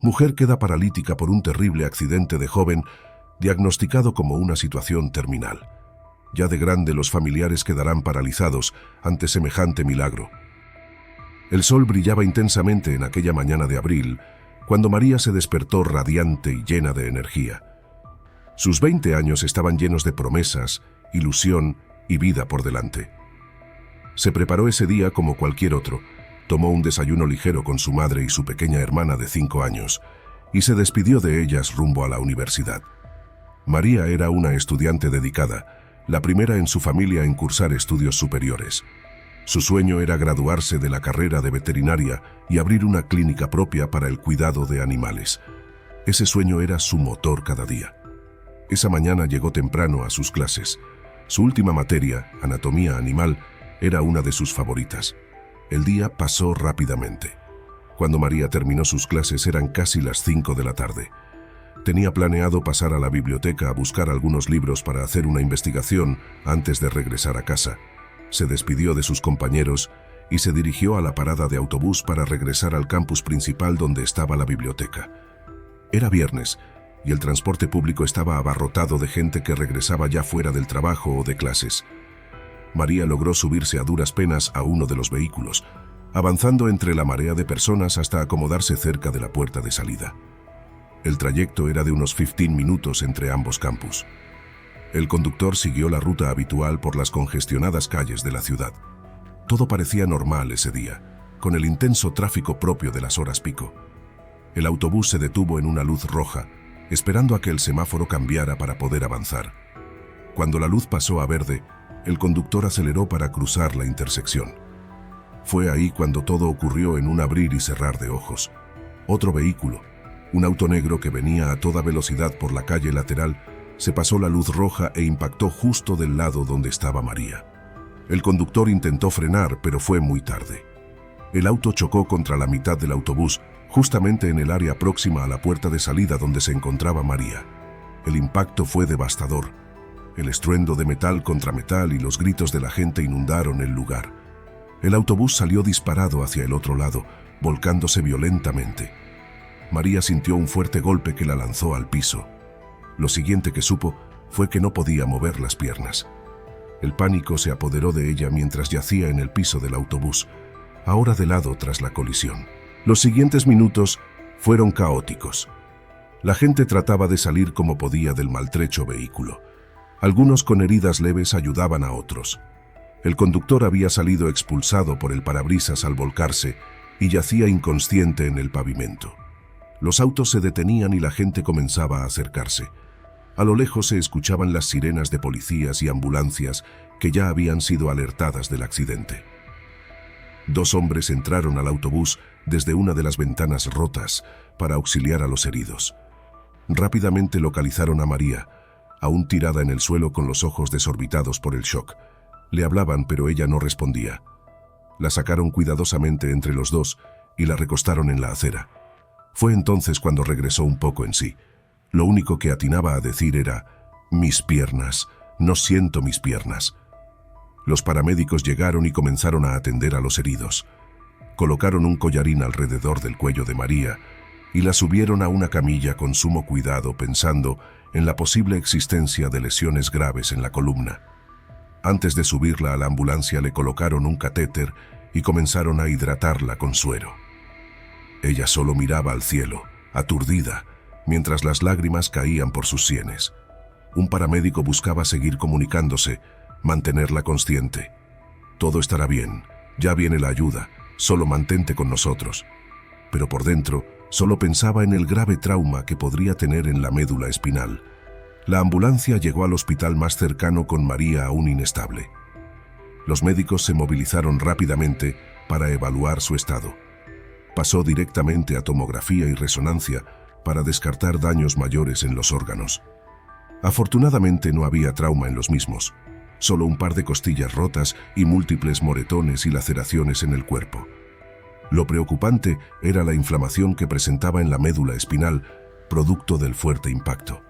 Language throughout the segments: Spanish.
Mujer queda paralítica por un terrible accidente de joven, diagnosticado como una situación terminal. Ya de grande los familiares quedarán paralizados ante semejante milagro. El sol brillaba intensamente en aquella mañana de abril, cuando María se despertó radiante y llena de energía. Sus 20 años estaban llenos de promesas, ilusión y vida por delante. Se preparó ese día como cualquier otro, tomó un desayuno ligero con su madre y su pequeña hermana de 5 años, y se despidió de ellas rumbo a la universidad. María era una estudiante dedicada, la primera en su familia en cursar estudios superiores. Su sueño era graduarse de la carrera de veterinaria y abrir una clínica propia para el cuidado de animales. Ese sueño era su motor cada día. Esa mañana llegó temprano a sus clases. Su última materia, anatomía animal, era una de sus favoritas. El día pasó rápidamente. Cuando María terminó sus clases eran casi las 5 de la tarde. Tenía planeado pasar a la biblioteca a buscar algunos libros para hacer una investigación antes de regresar a casa. Se despidió de sus compañeros y se dirigió a la parada de autobús para regresar al campus principal donde estaba la biblioteca. Era viernes y el transporte público estaba abarrotado de gente que regresaba ya fuera del trabajo o de clases. María logró subirse a duras penas a uno de los vehículos, avanzando entre la marea de personas hasta acomodarse cerca de la puerta de salida. El trayecto era de unos 15 minutos entre ambos campus. El conductor siguió la ruta habitual por las congestionadas calles de la ciudad. Todo parecía normal ese día, con el intenso tráfico propio de las horas pico. El autobús se detuvo en una luz roja, esperando a que el semáforo cambiara para poder avanzar. Cuando la luz pasó a verde, el conductor aceleró para cruzar la intersección. Fue ahí cuando todo ocurrió en un abrir y cerrar de ojos. Otro vehículo, un auto negro que venía a toda velocidad por la calle lateral, se pasó la luz roja e impactó justo del lado donde estaba María. El conductor intentó frenar, pero fue muy tarde. El auto chocó contra la mitad del autobús, justamente en el área próxima a la puerta de salida donde se encontraba María. El impacto fue devastador. El estruendo de metal contra metal y los gritos de la gente inundaron el lugar. El autobús salió disparado hacia el otro lado, volcándose violentamente. María sintió un fuerte golpe que la lanzó al piso. Lo siguiente que supo fue que no podía mover las piernas. El pánico se apoderó de ella mientras yacía en el piso del autobús, ahora de lado tras la colisión. Los siguientes minutos fueron caóticos. La gente trataba de salir como podía del maltrecho vehículo. Algunos con heridas leves ayudaban a otros. El conductor había salido expulsado por el parabrisas al volcarse y yacía inconsciente en el pavimento. Los autos se detenían y la gente comenzaba a acercarse. A lo lejos se escuchaban las sirenas de policías y ambulancias que ya habían sido alertadas del accidente. 2 hombres entraron al autobús desde una de las ventanas rotas para auxiliar a los heridos. Rápidamente localizaron a María, aún tirada en el suelo con los ojos desorbitados por el shock. Le hablaban, pero ella no respondía. La sacaron cuidadosamente entre los dos y la recostaron en la acera. Fue entonces cuando regresó un poco en sí. Lo único que atinaba a decir era: «Mis piernas, no siento mis piernas». Los paramédicos llegaron y comenzaron a atender a los heridos. Colocaron un collarín alrededor del cuello de María y la subieron a una camilla con sumo cuidado, pensando en la posible existencia de lesiones graves en la columna. Antes de subirla a la ambulancia le colocaron un catéter y comenzaron a hidratarla con suero. Ella solo miraba al cielo, aturdida, mientras las lágrimas caían por sus sienes. Un paramédico buscaba seguir comunicándose, mantenerla consciente. «Todo estará bien, ya viene la ayuda, solo mantente con nosotros». Pero por dentro, solo pensaba en el grave trauma que podría tener en la médula espinal. La ambulancia llegó al hospital más cercano con María aún inestable. Los médicos se movilizaron rápidamente para evaluar su estado. Pasó directamente a tomografía y resonancia para descartar daños mayores en los órganos. Afortunadamente no había trauma en los mismos, solo un par de costillas rotas y múltiples moretones y laceraciones en el cuerpo. Lo preocupante era la inflamación que presentaba en la médula espinal, producto del fuerte impacto.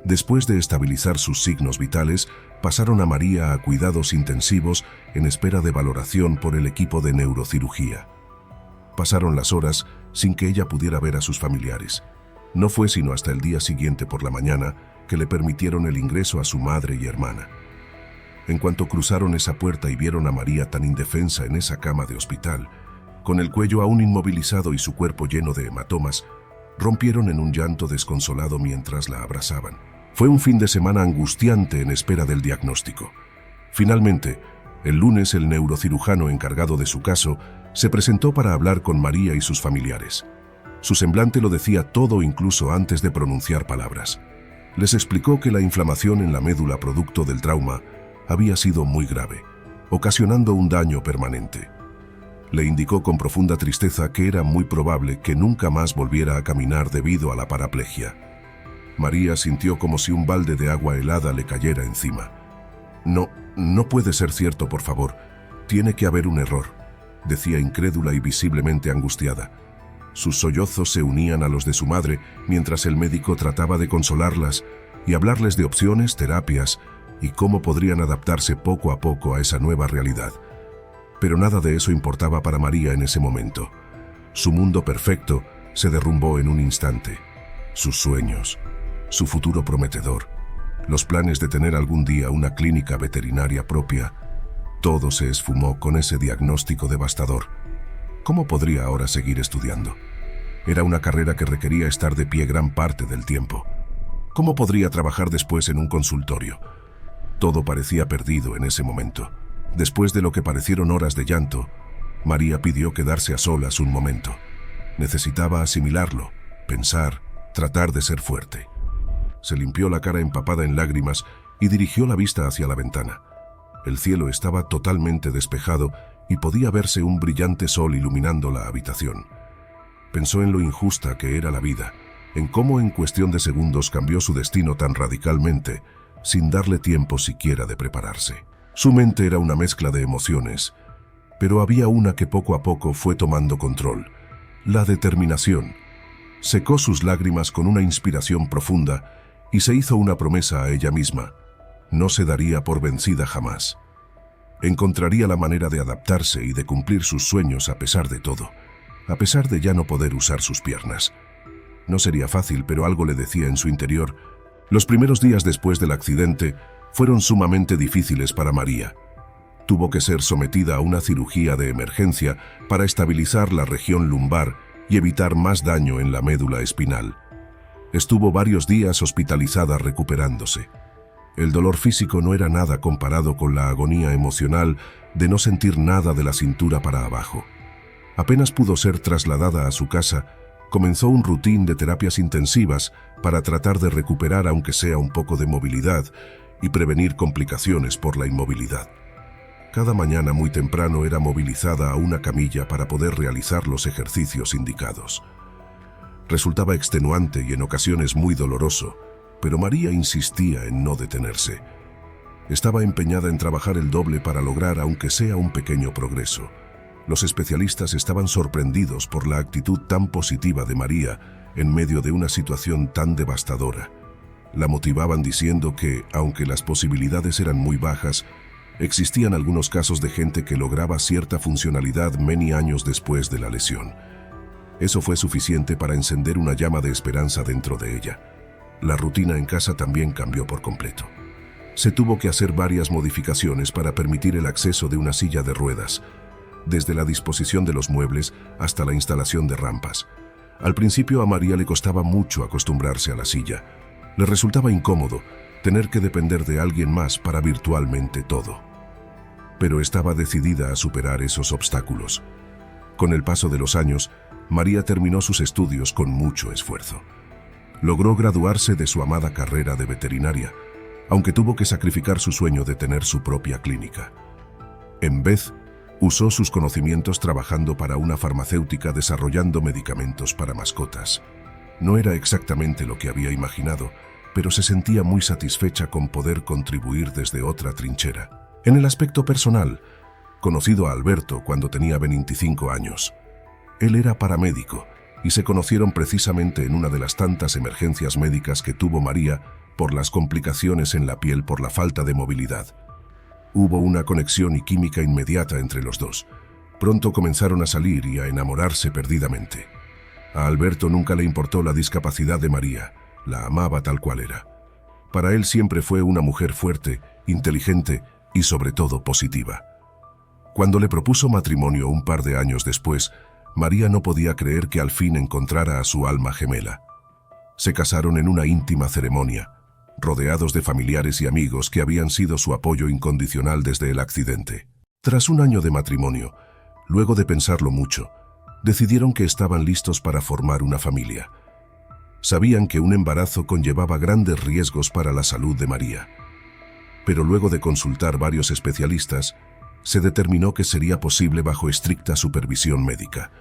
Después de estabilizar sus signos vitales, pasaron a María a cuidados intensivos en espera de valoración por el equipo de neurocirugía. Pasaron las horas sin que ella pudiera ver a sus familiares. No fue sino hasta el día siguiente por la mañana que le permitieron el ingreso a su madre y hermana. En cuanto cruzaron esa puerta y vieron a María tan indefensa en esa cama de hospital, con el cuello aún inmovilizado y su cuerpo lleno de hematomas, rompieron en un llanto desconsolado mientras la abrazaban. Fue un fin de semana angustiante en espera del diagnóstico. Finalmente, el lunes el neurocirujano encargado de su caso se presentó para hablar con María y sus familiares. Su semblante lo decía todo incluso antes de pronunciar palabras. Les explicó que la inflamación en la médula producto del trauma había sido muy grave, ocasionando un daño permanente. Le indicó con profunda tristeza que era muy probable que nunca más volviera a caminar debido a la paraplegia. María sintió como si un balde de agua helada le cayera encima. No puede ser cierto, por favor. Tiene que haber un error, decía incrédula y visiblemente angustiada. Sus sollozos se unían a los de su madre mientras el médico trataba de consolarlas y hablarles de opciones, terapias y cómo podrían adaptarse poco a poco a esa nueva realidad. Pero nada de eso importaba para María en ese momento. Su mundo perfecto se derrumbó en un instante. Sus sueños, su futuro prometedor, los planes de tener algún día una clínica veterinaria propia, todo se esfumó con ese diagnóstico devastador. ¿Cómo podría ahora seguir estudiando? Era una carrera que requería estar de pie gran parte del tiempo. ¿Cómo podría trabajar después en un consultorio? Todo parecía perdido en ese momento. Después de lo que parecieron horas de llanto, María pidió quedarse a solas un momento. Necesitaba asimilarlo, pensar, tratar de ser fuerte. Se limpió la cara empapada en lágrimas y dirigió la vista hacia la ventana. El cielo estaba totalmente despejado y podía verse un brillante sol iluminando la habitación. Pensó en lo injusta que era la vida, en cómo en cuestión de segundos cambió su destino tan radicalmente, sin darle tiempo siquiera de prepararse. Su mente era una mezcla de emociones, pero había una que poco a poco fue tomando control: la determinación. Secó sus lágrimas con una inspiración profunda y se hizo una promesa a ella misma: no se daría por vencida jamás. Encontraría la manera de adaptarse y de cumplir sus sueños a pesar de todo, a pesar de ya no poder usar sus piernas. No sería fácil, pero algo le decía en su interior. Los primeros días después del accidente fueron sumamente difíciles para María. Tuvo que ser sometida a una cirugía de emergencia para estabilizar la región lumbar y evitar más daño en la médula espinal. Estuvo varios días hospitalizada recuperándose. El dolor físico no era nada comparado con la agonía emocional de no sentir nada de la cintura para abajo. Apenas pudo ser trasladada a su casa, comenzó un rutín de terapias intensivas para tratar de recuperar aunque sea un poco de movilidad y prevenir complicaciones por la inmovilidad. Cada mañana muy temprano era movilizada a una camilla para poder realizar los ejercicios indicados. Resultaba extenuante y en ocasiones muy doloroso, pero María insistía en no detenerse. Estaba empeñada en trabajar el doble para lograr aunque sea un pequeño progreso. Los especialistas estaban sorprendidos por la actitud tan positiva de María en medio de una situación tan devastadora. La motivaban diciendo que, aunque las posibilidades eran muy bajas, existían algunos casos de gente que lograba cierta funcionalidad años después de la lesión. Eso fue suficiente para encender una llama de esperanza dentro de ella. La rutina en casa también cambió por completo. Se tuvo que hacer varias modificaciones para permitir el acceso de una silla de ruedas, desde la disposición de los muebles hasta la instalación de rampas. Al principio a María le costaba mucho acostumbrarse a la silla. Le resultaba incómodo tener que depender de alguien más para virtualmente todo. Pero estaba decidida a superar esos obstáculos. Con el paso de los años, María terminó sus estudios con mucho esfuerzo. Logró graduarse de su amada carrera de veterinaria, aunque tuvo que sacrificar su sueño de tener su propia clínica. En vez, usó sus conocimientos trabajando para una farmacéutica desarrollando medicamentos para mascotas. No era exactamente lo que había imaginado, pero se sentía muy satisfecha con poder contribuir desde otra trinchera. En el aspecto personal, conocido a Alberto cuando tenía 25 años. Él era paramédico y se conocieron precisamente en una de las tantas emergencias médicas que tuvo María por las complicaciones en la piel por la falta de movilidad. Hubo una conexión y química inmediata entre los dos. Pronto comenzaron a salir y a enamorarse perdidamente. A Alberto nunca le importó la discapacidad de María, la amaba tal cual era. Para él siempre fue una mujer fuerte, inteligente y sobre todo positiva. Cuando le propuso matrimonio un par de años después, María no podía creer que al fin encontrara a su alma gemela. Se casaron en una íntima ceremonia, rodeados de familiares y amigos que habían sido su apoyo incondicional desde el accidente. Tras un año de matrimonio, luego de pensarlo mucho, decidieron que estaban listos para formar una familia. Sabían que un embarazo conllevaba grandes riesgos para la salud de María. Pero luego de consultar varios especialistas, se determinó que sería posible bajo estricta supervisión médica.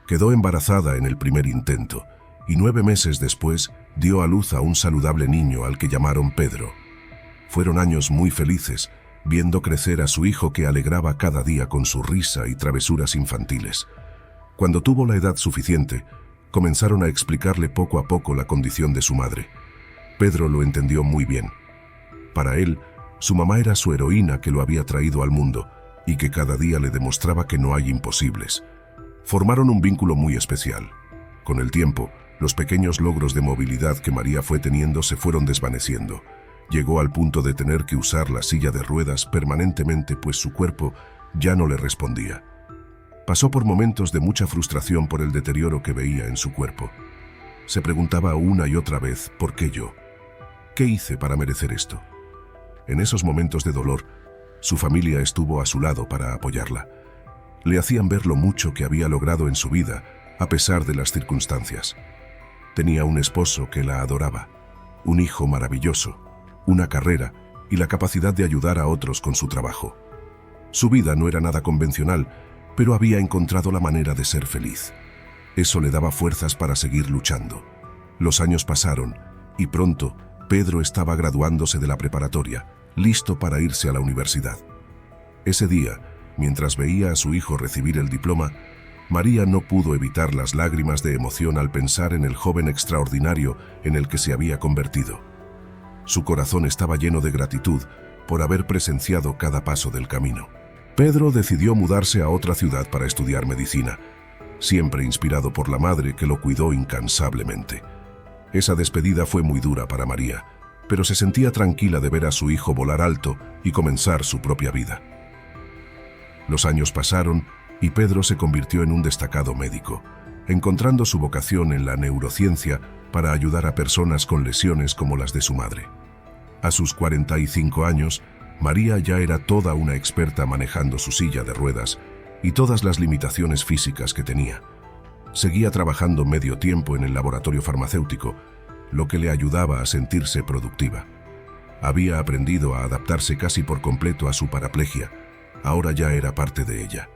Quedó embarazada en el primer intento y 9 meses después dio a luz a un saludable niño al que llamaron Pedro. Fueron años muy felices, viendo crecer a su hijo que alegraba cada día con su risa y travesuras infantiles. Cuando tuvo la edad suficiente, comenzaron a explicarle poco a poco la condición de su madre. Pedro lo entendió muy bien. Para él, su mamá era su heroína que lo había traído al mundo y que cada día le demostraba que no hay imposibles. Formaron un vínculo muy especial. Con el tiempo, los pequeños logros de movilidad que María fue teniendo se fueron desvaneciendo. Llegó al punto de tener que usar la silla de ruedas permanentemente, pues su cuerpo ya no le respondía. Pasó por momentos de mucha frustración por el deterioro que veía en su cuerpo. Se preguntaba una y otra vez, ¿por qué yo? ¿Qué hice para merecer esto? En esos momentos de dolor, su familia estuvo a su lado para apoyarla. Le hacían ver lo mucho que había logrado en su vida, a pesar de las circunstancias. Tenía un esposo que la adoraba, un hijo maravilloso, una carrera y la capacidad de ayudar a otros con su trabajo. Su vida no era nada convencional, pero había encontrado la manera de ser feliz. Eso le daba fuerzas para seguir luchando. Los años pasaron y pronto Pedro estaba graduándose de la preparatoria, listo para irse a la universidad. Ese día, mientras veía a su hijo recibir el diploma, María no pudo evitar las lágrimas de emoción al pensar en el joven extraordinario en el que se había convertido. Su corazón estaba lleno de gratitud por haber presenciado cada paso del camino. Pedro decidió mudarse a otra ciudad para estudiar medicina, siempre inspirado por la madre que lo cuidó incansablemente. Esa despedida fue muy dura para María, pero se sentía tranquila de ver a su hijo volar alto y comenzar su propia vida. Los años pasaron y Pedro se convirtió en un destacado médico, encontrando su vocación en la neurociencia para ayudar a personas con lesiones como las de su madre. A sus 45 años, María ya era toda una experta manejando su silla de ruedas y todas las limitaciones físicas que tenía. Seguía trabajando medio tiempo en el laboratorio farmacéutico, lo que le ayudaba a sentirse productiva. Había aprendido a adaptarse casi por completo a su paraplegia. Ahora ya era parte de ella.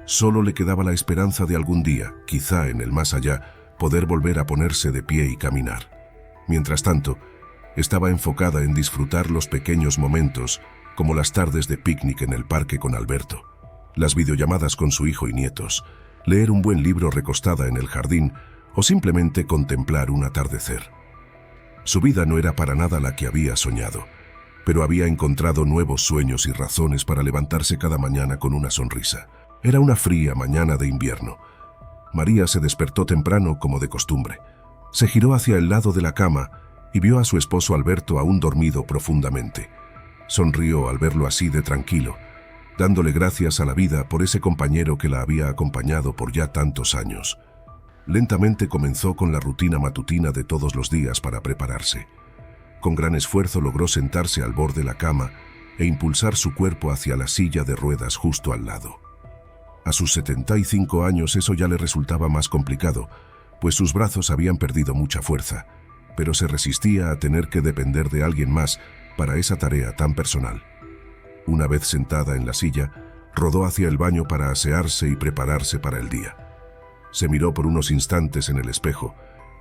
Solo le quedaba la esperanza de algún día, quizá en el más allá, poder volver a ponerse de pie y caminar. Mientras tanto, estaba enfocada en disfrutar los pequeños momentos, como las tardes de picnic en el parque con Alberto, las videollamadas con su hijo y nietos, leer un buen libro recostada en el jardín o simplemente contemplar un atardecer. Su vida no era para nada la que había soñado, pero había encontrado nuevos sueños y razones para levantarse cada mañana con una sonrisa. Era una fría mañana de invierno. María se despertó temprano como de costumbre. Se giró hacia el lado de la cama y vio a su esposo Alberto aún dormido profundamente. Sonrió al verlo así de tranquilo, dándole gracias a la vida por ese compañero que la había acompañado por ya tantos años. Lentamente comenzó con la rutina matutina de todos los días para prepararse. Con gran esfuerzo logró sentarse al borde de la cama e impulsar su cuerpo hacia la silla de ruedas justo al lado. A sus 75 años eso ya le resultaba más complicado, pues sus brazos habían perdido mucha fuerza, pero se resistía a tener que depender de alguien más para esa tarea tan personal. Una vez sentada en la silla, rodó hacia el baño para asearse y prepararse para el día. Se miró por unos instantes en el espejo,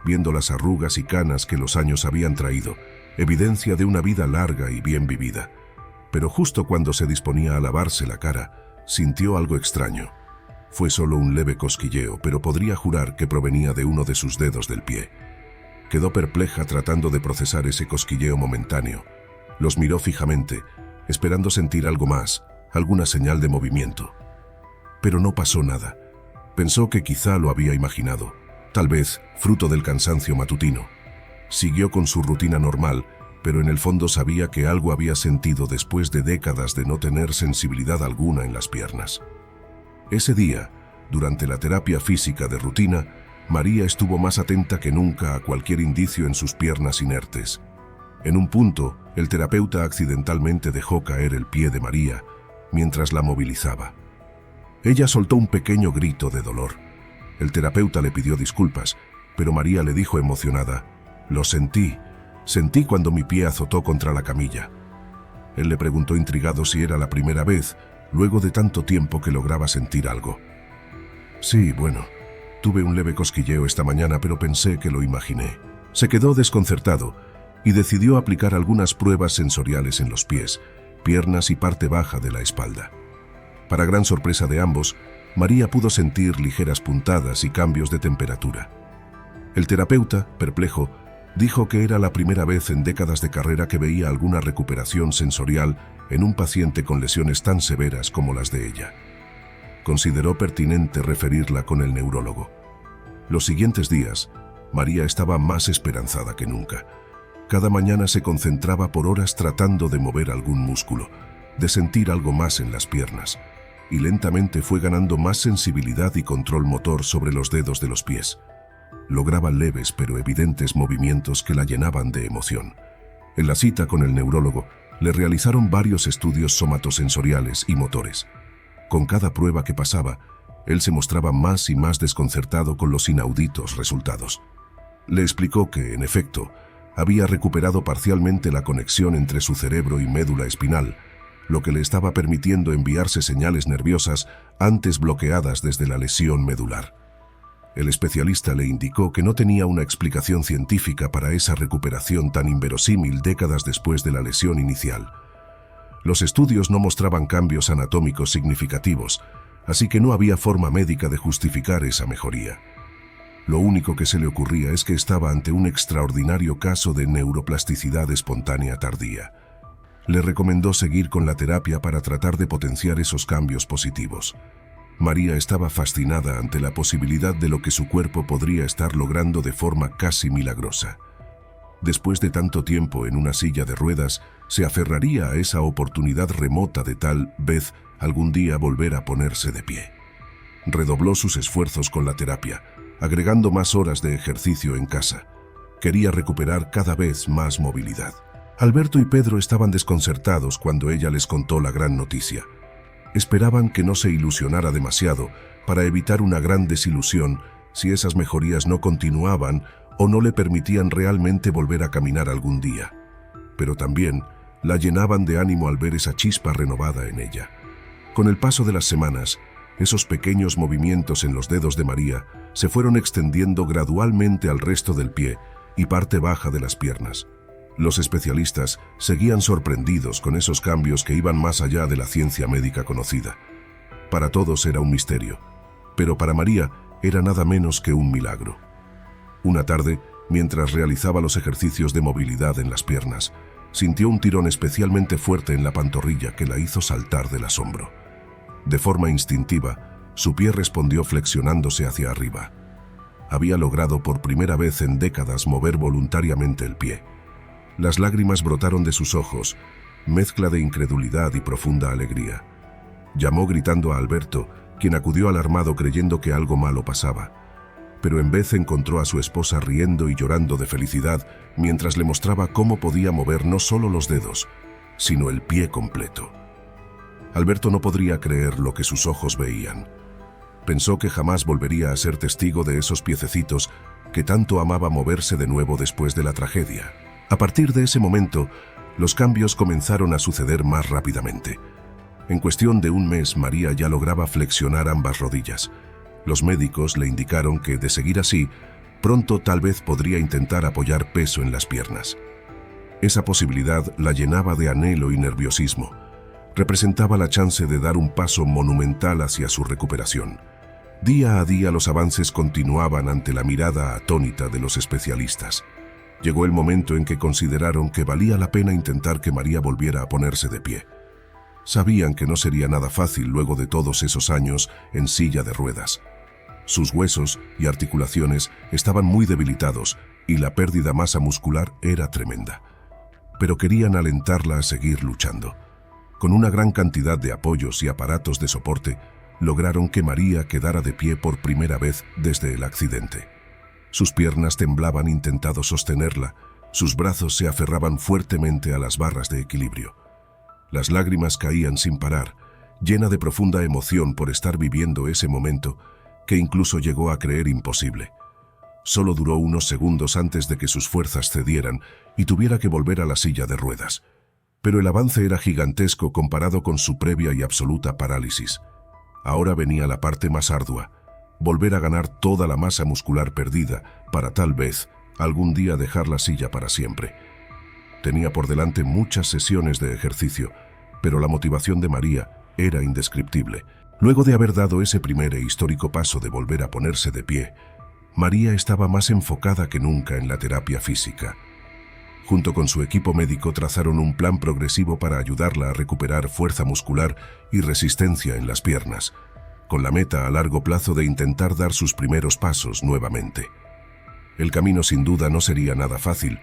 viendo las arrugas y canas que los años habían traído, evidencia de una vida larga y bien vivida. Pero justo cuando se disponía a lavarse la cara, sintió algo extraño. Fue solo un leve cosquilleo, pero podría jurar que provenía de uno de sus dedos del pie. Quedó perpleja tratando de procesar ese cosquilleo momentáneo. Los miró fijamente, esperando sentir algo más, alguna señal de movimiento. Pero no pasó nada. Pensó que quizá lo había imaginado. tal vez fruto del cansancio matutino. Siguió con su rutina normal, pero en el fondo sabía que algo había sentido después de décadas de no tener sensibilidad alguna en las piernas. Ese día, durante la terapia física de rutina, María estuvo más atenta que nunca a cualquier indicio en sus piernas inertes. En un punto, el terapeuta accidentalmente dejó caer el pie de María mientras la movilizaba. Ella soltó un pequeño grito de dolor. El terapeuta le pidió disculpas, pero María le dijo emocionada: «Lo sentí cuando mi pie azotó contra la camilla». Él le preguntó intrigado si era la primera vez, luego de tanto tiempo, que lograba sentir algo. «Sí, bueno, tuve un leve cosquilleo esta mañana, pero pensé que lo imaginé». Se quedó desconcertado y decidió aplicar algunas pruebas sensoriales en los pies, piernas y parte baja de la espalda. Para gran sorpresa de ambos, María pudo sentir ligeras puntadas y cambios de temperatura. El terapeuta, perplejo, dijo que era la primera vez en décadas de carrera que veía alguna recuperación sensorial en un paciente con lesiones tan severas como las de ella. Consideró pertinente referirla con el neurólogo. Los siguientes días, María estaba más esperanzada que nunca. Cada mañana se concentraba por horas tratando de mover algún músculo, de sentir algo más en las piernas, y lentamente fue ganando más sensibilidad y control motor sobre los dedos de los pies. Lograba leves pero evidentes movimientos que la llenaban de emoción. En la cita con el neurólogo, le realizaron varios estudios somatosensoriales y motores. Con cada prueba que pasaba, él se mostraba más y más desconcertado con los inauditos resultados. Le explicó que, en efecto, había recuperado parcialmente la conexión entre su cerebro y médula espinal, lo que le estaba permitiendo enviarse señales nerviosas antes bloqueadas desde la lesión medular. El especialista le indicó que no tenía una explicación científica para esa recuperación tan inverosímil décadas después de la lesión inicial. Los estudios no mostraban cambios anatómicos significativos, así que no había forma médica de justificar esa mejoría. Lo único que se le ocurría es que estaba ante un extraordinario caso de neuroplasticidad espontánea tardía. Le recomendó seguir con la terapia para tratar de potenciar esos cambios positivos. María estaba fascinada ante la posibilidad de lo que su cuerpo podría estar logrando de forma casi milagrosa. Después de tanto tiempo en una silla de ruedas, se aferraría a esa oportunidad remota de tal vez algún día volver a ponerse de pie. Redobló sus esfuerzos con la terapia, agregando más horas de ejercicio en casa. Quería recuperar cada vez más movilidad. Alberto y Pedro estaban desconcertados cuando ella les contó la gran noticia. Esperaban que no se ilusionara demasiado para evitar una gran desilusión si esas mejorías no continuaban o no le permitían realmente volver a caminar algún día. Pero también la llenaban de ánimo al ver esa chispa renovada en ella. Con el paso de las semanas, esos pequeños movimientos en los dedos de María se fueron extendiendo gradualmente al resto del pie y parte baja de las piernas. Los especialistas seguían sorprendidos con esos cambios que iban más allá de la ciencia médica conocida. Para todos era un misterio, pero para María era nada menos que un milagro. Una tarde, mientras realizaba los ejercicios de movilidad en las piernas, sintió un tirón especialmente fuerte en la pantorrilla que la hizo saltar del asombro. De forma instintiva, su pie respondió flexionándose hacia arriba. Había logrado por primera vez en décadas mover voluntariamente el pie. Las lágrimas brotaron de sus ojos, mezcla de incredulidad y profunda alegría. Llamó gritando a Alberto, quien acudió alarmado creyendo que algo malo pasaba. Pero en vez encontró a su esposa riendo y llorando de felicidad mientras le mostraba cómo podía mover no solo los dedos, sino el pie completo. Alberto no podría creer lo que sus ojos veían. Pensó que jamás volvería a ser testigo de esos piececitos que tanto amaba moverse de nuevo después de la tragedia. A partir de ese momento, los cambios comenzaron a suceder más rápidamente. En cuestión de un mes, María ya lograba flexionar ambas rodillas. Los médicos le indicaron que, de seguir así, pronto tal vez podría intentar apoyar peso en las piernas. Esa posibilidad la llenaba de anhelo y nerviosismo. Representaba la chance de dar un paso monumental hacia su recuperación. Día a día los avances continuaban ante la mirada atónita de los especialistas. Llegó el momento en que consideraron que valía la pena intentar que María volviera a ponerse de pie. Sabían que no sería nada fácil luego de todos esos años en silla de ruedas. Sus huesos y articulaciones estaban muy debilitados y la pérdida de masa muscular era tremenda. Pero querían alentarla a seguir luchando. Con una gran cantidad de apoyos y aparatos de soporte, lograron que María quedara de pie por primera vez desde el accidente. Sus piernas temblaban intentando sostenerla, sus brazos se aferraban fuertemente a las barras de equilibrio. Las lágrimas caían sin parar, llena de profunda emoción por estar viviendo ese momento que incluso llegó a creer imposible. Solo duró unos segundos antes de que sus fuerzas cedieran y tuviera que volver a la silla de ruedas. Pero el avance era gigantesco comparado con su previa y absoluta parálisis. Ahora venía la parte más ardua, volver a ganar toda la masa muscular perdida para tal vez algún día dejar la silla para siempre. Tenía por delante muchas sesiones de ejercicio, pero la motivación de María era indescriptible. Luego de haber dado ese primer e histórico paso de volver a ponerse de pie, María estaba más enfocada que nunca en la terapia física. Junto con su equipo médico trazaron un plan progresivo para ayudarla a recuperar fuerza muscular y resistencia en las piernas, con la meta a largo plazo de intentar dar sus primeros pasos nuevamente. El camino sin duda no sería nada fácil,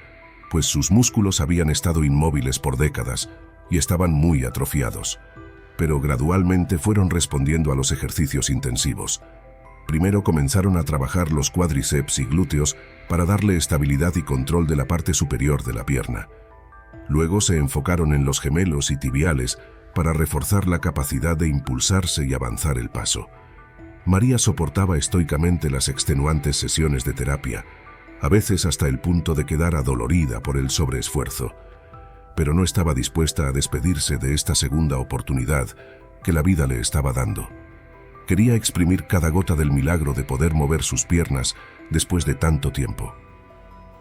pues sus músculos habían estado inmóviles por décadas y estaban muy atrofiados, pero gradualmente fueron respondiendo a los ejercicios intensivos. Primero comenzaron a trabajar los cuádriceps y glúteos para darle estabilidad y control de la parte superior de la pierna. Luego se enfocaron en los gemelos y tibiales para reforzar la capacidad de impulsarse y avanzar el paso. María soportaba estoicamente las extenuantes sesiones de terapia, a veces hasta el punto de quedar adolorida por el sobreesfuerzo, pero no estaba dispuesta a despedirse de esta segunda oportunidad que la vida le estaba dando. Quería exprimir cada gota del milagro de poder mover sus piernas después de tanto tiempo.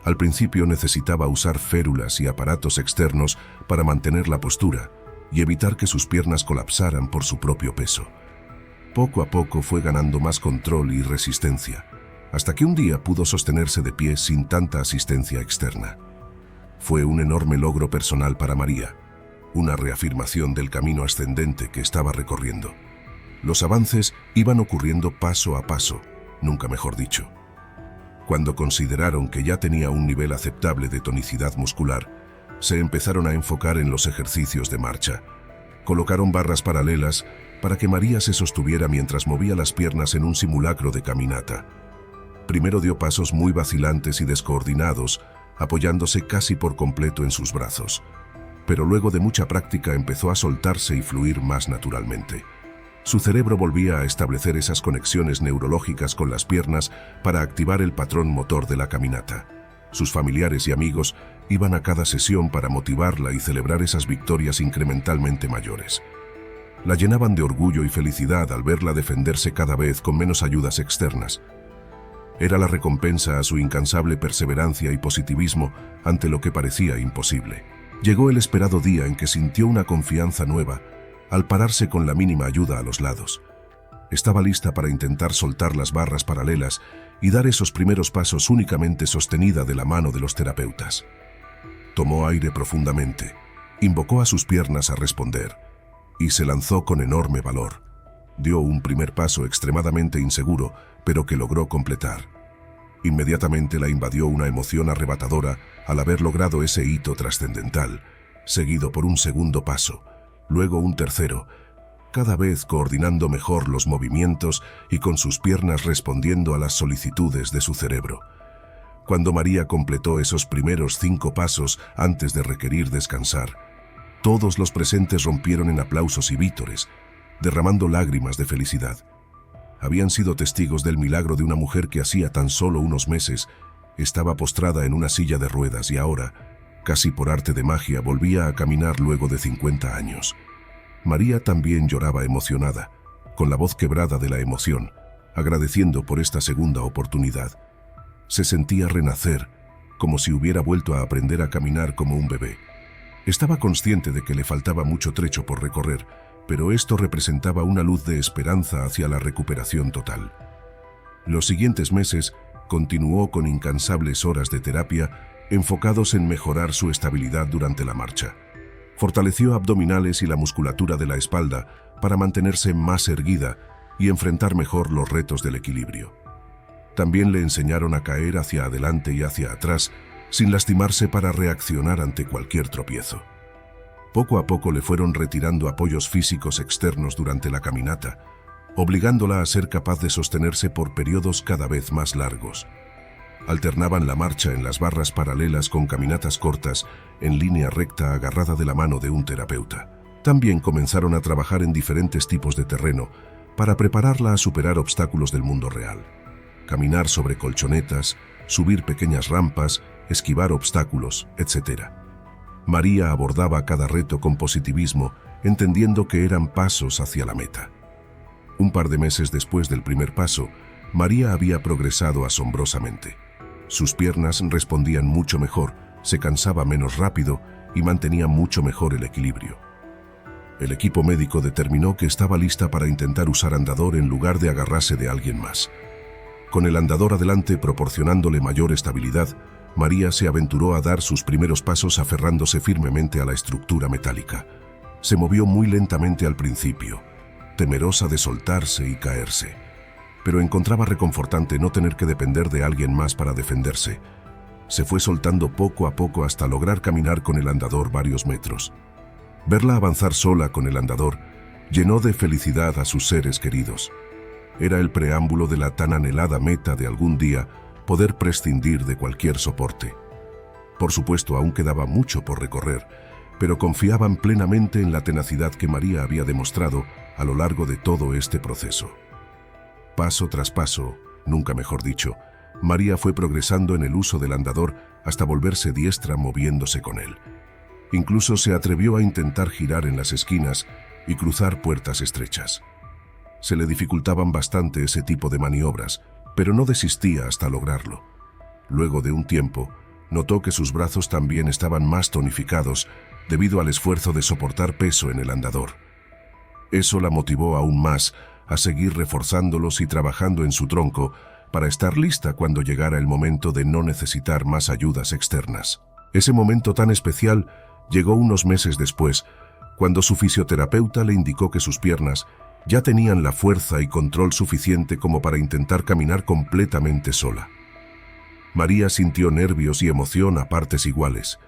Al principio necesitaba usar férulas y aparatos externos para mantener la postura y evitar que sus piernas colapsaran por su propio peso. Poco a poco fue ganando más control y resistencia, hasta que un día pudo sostenerse de pie sin tanta asistencia externa. Fue un enorme logro personal para María, una reafirmación del camino ascendente que estaba recorriendo. Los avances iban ocurriendo paso a paso, nunca mejor dicho. Cuando consideraron que ya tenía un nivel aceptable de tonicidad muscular, se empezaron a enfocar en los ejercicios de marcha. Colocaron barras paralelas para que María se sostuviera mientras movía las piernas en un simulacro de caminata. Primero dio pasos muy vacilantes y descoordinados, apoyándose casi por completo en sus brazos. Pero luego de mucha práctica empezó a soltarse y fluir más naturalmente. Su cerebro volvía a establecer esas conexiones neurológicas con las piernas para activar el patrón motor de la caminata. Sus familiares y amigos iban a cada sesión para motivarla y celebrar esas victorias incrementalmente mayores. La llenaban de orgullo y felicidad al verla defenderse cada vez con menos ayudas externas. Era la recompensa a su incansable perseverancia y positivismo ante lo que parecía imposible. Llegó el esperado día en que sintió una confianza nueva al pararse con la mínima ayuda a los lados. Estaba lista para intentar soltar las barras paralelas y dar esos primeros pasos únicamente sostenida de la mano de los terapeutas. Tomó aire profundamente, invocó a sus piernas a responder y se lanzó con enorme valor. Dio un primer paso extremadamente inseguro, pero que logró completar. Inmediatamente la invadió una emoción arrebatadora al haber logrado ese hito trascendental, seguido por un segundo paso, luego un tercero, cada vez coordinando mejor los movimientos y con sus piernas respondiendo a las solicitudes de su cerebro. Cuando María completó esos primeros 5 pasos antes de requerir descansar, todos los presentes rompieron en aplausos y vítores, derramando lágrimas de felicidad. Habían sido testigos del milagro de una mujer que hacía tan solo unos meses estaba postrada en una silla de ruedas y ahora, casi por arte de magia, volvía a caminar luego de 50 años. María también lloraba emocionada, con la voz quebrada de la emoción, agradeciendo por esta segunda oportunidad. Se sentía renacer, como si hubiera vuelto a aprender a caminar como un bebé. Estaba consciente de que le faltaba mucho trecho por recorrer, pero esto representaba una luz de esperanza hacia la recuperación total. Los siguientes meses continuó con incansables horas de terapia enfocados en mejorar su estabilidad durante la marcha. Fortaleció abdominales y la musculatura de la espalda para mantenerse más erguida y enfrentar mejor los retos del equilibrio. También le enseñaron a caer hacia adelante y hacia atrás sin lastimarse para reaccionar ante cualquier tropiezo. Poco a poco le fueron retirando apoyos físicos externos durante la caminata, obligándola a ser capaz de sostenerse por periodos cada vez más largos. Alternaban la marcha en las barras paralelas con caminatas cortas en línea recta agarrada de la mano de un terapeuta. También comenzaron a trabajar en diferentes tipos de terreno para prepararla a superar obstáculos del mundo real. Caminar sobre colchonetas, subir pequeñas rampas, esquivar obstáculos, etc. María abordaba cada reto con positivismo, entendiendo que eran pasos hacia la meta. Un par de meses después del primer paso, María había progresado asombrosamente. Sus piernas respondían mucho mejor, se cansaba menos rápido y mantenía mucho mejor el equilibrio. El equipo médico determinó que estaba lista para intentar usar andador en lugar de agarrarse de alguien más. Con el andador adelante proporcionándole mayor estabilidad, María se aventuró a dar sus primeros pasos aferrándose firmemente a la estructura metálica. Se movió muy lentamente al principio, temerosa de soltarse y caerse, pero encontraba reconfortante no tener que depender de alguien más para defenderse. Se fue soltando poco a poco hasta lograr caminar con el andador varios metros. Verla avanzar sola con el andador llenó de felicidad a sus seres queridos. Era el preámbulo de la tan anhelada meta de algún día poder prescindir de cualquier soporte. Por supuesto, aún quedaba mucho por recorrer, pero confiaban plenamente en la tenacidad que María había demostrado a lo largo de todo este proceso. Paso tras paso, nunca mejor dicho, María fue progresando en el uso del andador hasta volverse diestra moviéndose con él. Incluso se atrevió a intentar girar en las esquinas y cruzar puertas estrechas. Se le dificultaban bastante ese tipo de maniobras, pero no desistía hasta lograrlo. Luego de un tiempo, notó que sus brazos también estaban más tonificados debido al esfuerzo de soportar peso en el andador. Eso la motivó aún más a seguir reforzándolos y trabajando en su tronco para estar lista cuando llegara el momento de no necesitar más ayudas externas. Ese momento tan especial llegó unos meses después, cuando su fisioterapeuta le indicó que sus piernas ya tenían la fuerza y control suficiente como para intentar caminar completamente sola. María sintió nervios y emoción a partes iguales.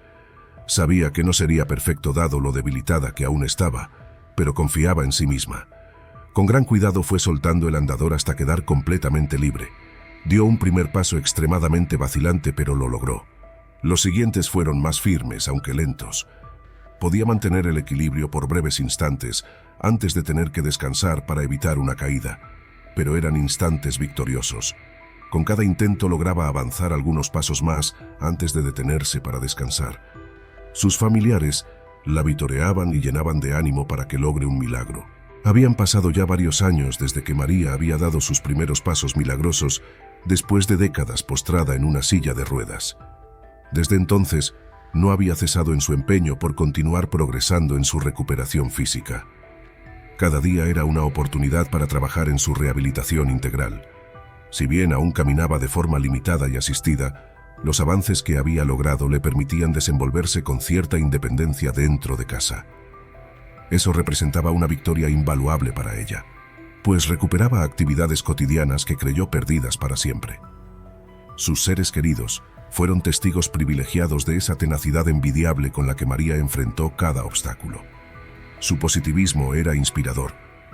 Sabía que no sería perfecto dado lo debilitada que aún estaba, pero confiaba en sí misma. Con gran cuidado fue soltando el andador hasta quedar completamente libre. Dio un primer paso extremadamente vacilante, pero lo logró. Los siguientes fueron más firmes, aunque lentos. Podía mantener el equilibrio por breves instantes antes de tener que descansar para evitar una caída, pero eran instantes victoriosos. Con cada intento lograba avanzar algunos pasos más antes de detenerse para descansar. Sus familiares la vitoreaban y llenaban de ánimo para que logre un milagro. Habían pasado ya varios años desde que María había dado sus primeros pasos milagrosos después de décadas postrada en una silla de ruedas. Desde entonces, no había cesado en su empeño por continuar progresando en su recuperación física. Cada día era una oportunidad para trabajar en su rehabilitación integral. Si bien aún caminaba de forma limitada y asistida, los avances que había logrado le permitían desenvolverse con cierta independencia dentro de casa. Eso representaba una victoria invaluable para ella, pues recuperaba actividades cotidianas que creyó perdidas para siempre. Sus seres queridos fueron testigos privilegiados de esa tenacidad envidiable con la que María enfrentó cada obstáculo. Su positivismo era inspirador,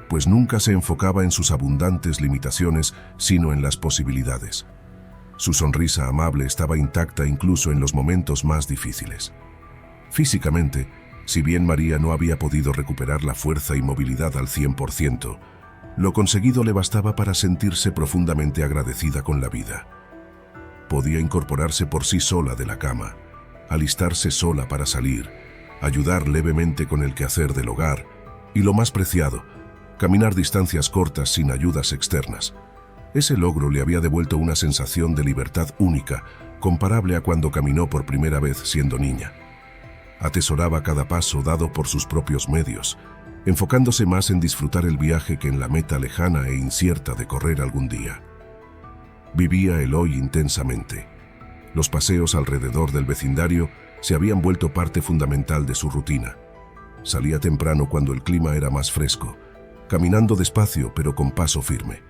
pues nunca se enfocaba en sus abundantes limitaciones, sino en las posibilidades. Su sonrisa amable estaba intacta incluso en los momentos más difíciles. Físicamente, si bien María no había podido recuperar la fuerza y movilidad al 100%, lo conseguido le bastaba para sentirse profundamente agradecida con la vida. Podía incorporarse por sí sola de la cama, alistarse sola para salir, ayudar levemente con el quehacer del hogar y, lo más preciado, caminar distancias cortas sin ayudas externas. Ese logro le había devuelto una sensación de libertad única, comparable a cuando caminó por primera vez siendo niña. Atesoraba cada paso dado por sus propios medios, enfocándose más en disfrutar el viaje que en la meta lejana e incierta de correr algún día. Vivía el hoy intensamente. Los paseos alrededor del vecindario se habían vuelto parte fundamental de su rutina. Salía temprano cuando el clima era más fresco, caminando despacio pero con paso firme.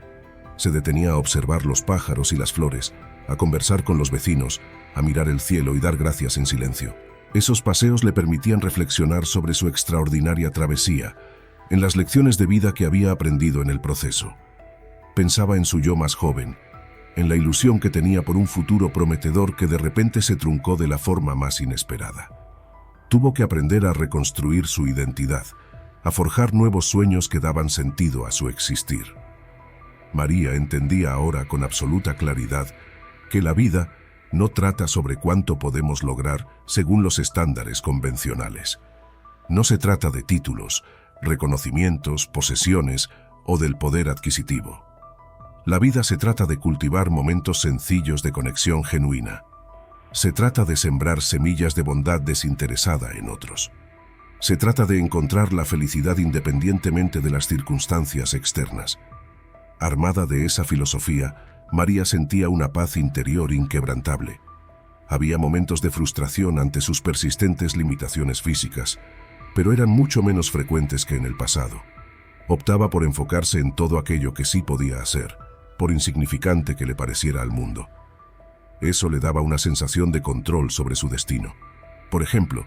Se detenía a observar los pájaros y las flores, a conversar con los vecinos, a mirar el cielo y dar gracias en silencio. Esos paseos le permitían reflexionar sobre su extraordinaria travesía, en las lecciones de vida que había aprendido en el proceso. Pensaba en su yo más joven, en la ilusión que tenía por un futuro prometedor que de repente se truncó de la forma más inesperada. Tuvo que aprender a reconstruir su identidad, a forjar nuevos sueños que daban sentido a su existir. María entendía ahora con absoluta claridad que la vida no trata sobre cuánto podemos lograr según los estándares convencionales. No se trata de títulos, reconocimientos, posesiones o del poder adquisitivo. La vida se trata de cultivar momentos sencillos de conexión genuina. Se trata de sembrar semillas de bondad desinteresada en otros. Se trata de encontrar la felicidad independientemente de las circunstancias externas. Armada de esa filosofía, María sentía una paz interior inquebrantable. Había momentos de frustración ante sus persistentes limitaciones físicas, pero eran mucho menos frecuentes que en el pasado. Optaba por enfocarse en todo aquello que sí podía hacer, por insignificante que le pareciera al mundo. Eso le daba una sensación de control sobre su destino. Por ejemplo,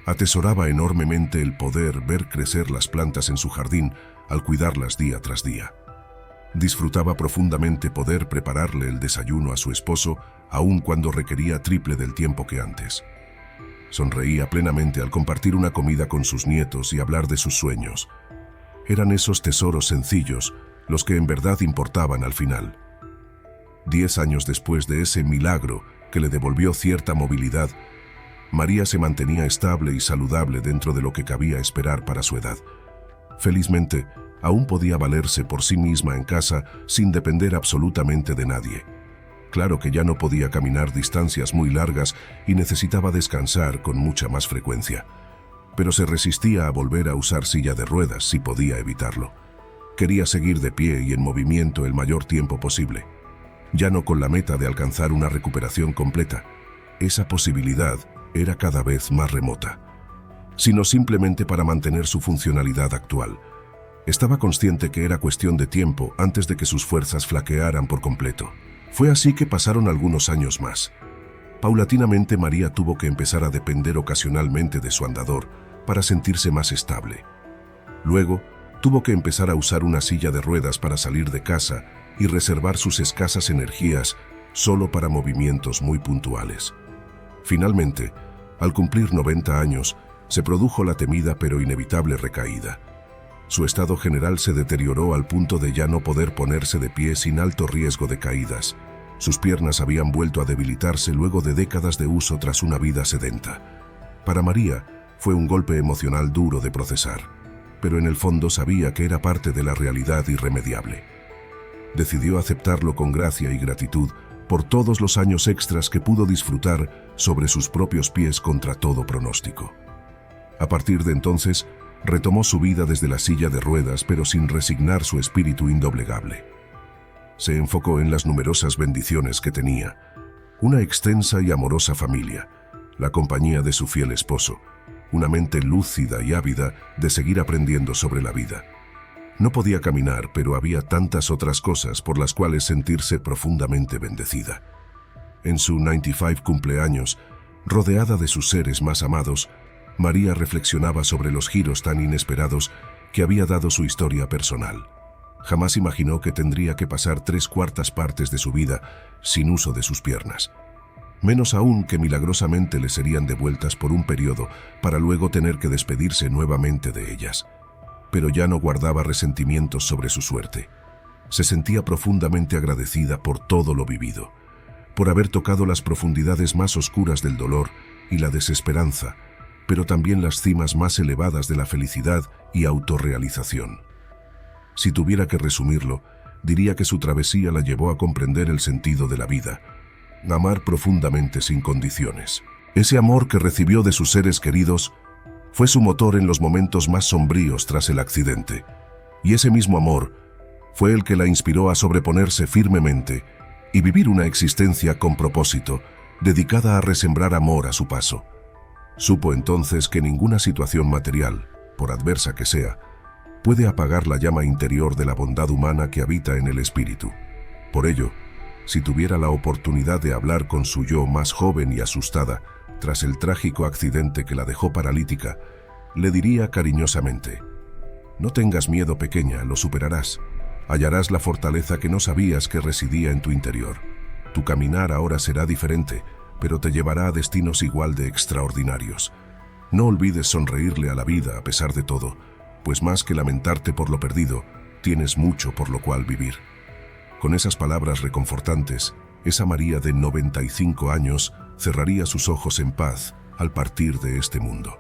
atesoraba enormemente el poder ver crecer las plantas en su jardín al cuidarlas día tras día. Disfrutaba profundamente poder prepararle el desayuno a su esposo, aun cuando requería triple del tiempo que antes. Sonreía plenamente al compartir una comida con sus nietos y hablar de sus sueños. Eran esos tesoros sencillos los que en verdad importaban al final. 10 años después de ese milagro que le devolvió cierta movilidad, María se mantenía estable y saludable dentro de lo que cabía esperar para su edad. Felizmente, aún podía valerse por sí misma en casa sin depender absolutamente de nadie. Claro que ya no podía caminar distancias muy largas y necesitaba descansar con mucha más frecuencia, pero se resistía a volver a usar silla de ruedas si podía evitarlo. Quería seguir de pie y en movimiento el mayor tiempo posible, ya no con la meta de alcanzar una recuperación completa. Esa posibilidad era cada vez más remota, sino simplemente para mantener su funcionalidad actual. Estaba consciente que era cuestión de tiempo antes de que sus fuerzas flaquearan por completo. Fue así que pasaron algunos años más. Paulatinamente María tuvo que empezar a depender ocasionalmente de su andador para sentirse más estable. Luego, tuvo que empezar a usar una silla de ruedas para salir de casa y reservar sus escasas energías solo para movimientos muy puntuales. Finalmente, al cumplir 90 años, se produjo la temida pero inevitable recaída. Su estado general se deterioró al punto de ya no poder ponerse de pie sin alto riesgo de caídas. Sus piernas habían vuelto a debilitarse luego de décadas de uso tras una vida sedenta. Para María, fue un golpe emocional duro de procesar, pero en el fondo sabía que era parte de la realidad irremediable. Decidió aceptarlo con gracia y gratitud por todos los años extras que pudo disfrutar sobre sus propios pies contra todo pronóstico. A partir de entonces, retomó su vida desde la silla de ruedas, pero sin resignar su espíritu indoblegable. Se enfocó en las numerosas bendiciones que tenía: una extensa y amorosa familia, la compañía de su fiel esposo, una mente lúcida y ávida de seguir aprendiendo sobre la vida. No podía caminar, pero había tantas otras cosas por las cuales sentirse profundamente bendecida. En su 95 cumpleaños, rodeada de sus seres más amados, María reflexionaba sobre los giros tan inesperados que había dado su historia personal. Jamás imaginó que tendría que pasar 3/4 partes de su vida sin uso de sus piernas. Menos aún que milagrosamente le serían devueltas por un periodo para luego tener que despedirse nuevamente de ellas. Pero ya no guardaba resentimientos sobre su suerte. Se sentía profundamente agradecida por todo lo vivido, por haber tocado las profundidades más oscuras del dolor y la desesperanza, pero también las cimas más elevadas de la felicidad y autorrealización. Si tuviera que resumirlo, diría que su travesía la llevó a comprender el sentido de la vida, amar profundamente sin condiciones. Ese amor que recibió de sus seres queridos fue su motor en los momentos más sombríos tras el accidente, y ese mismo amor fue el que la inspiró a sobreponerse firmemente y vivir una existencia con propósito, dedicada a resembrar amor a su paso. Supo entonces que ninguna situación material, por adversa que sea, puede apagar la llama interior de la bondad humana que habita en el espíritu. Por ello, si tuviera la oportunidad de hablar con su yo más joven y asustada, tras el trágico accidente que la dejó paralítica, le diría cariñosamente: no tengas miedo, pequeña, lo superarás. Hallarás la fortaleza que no sabías que residía en tu interior. Tu caminar ahora será diferente, pero te llevará a destinos igual de extraordinarios. No olvides sonreírle a la vida a pesar de todo, pues más que lamentarte por lo perdido, tienes mucho por lo cual vivir. Con esas palabras reconfortantes, esa María de 95 años cerraría sus ojos en paz al partir de este mundo.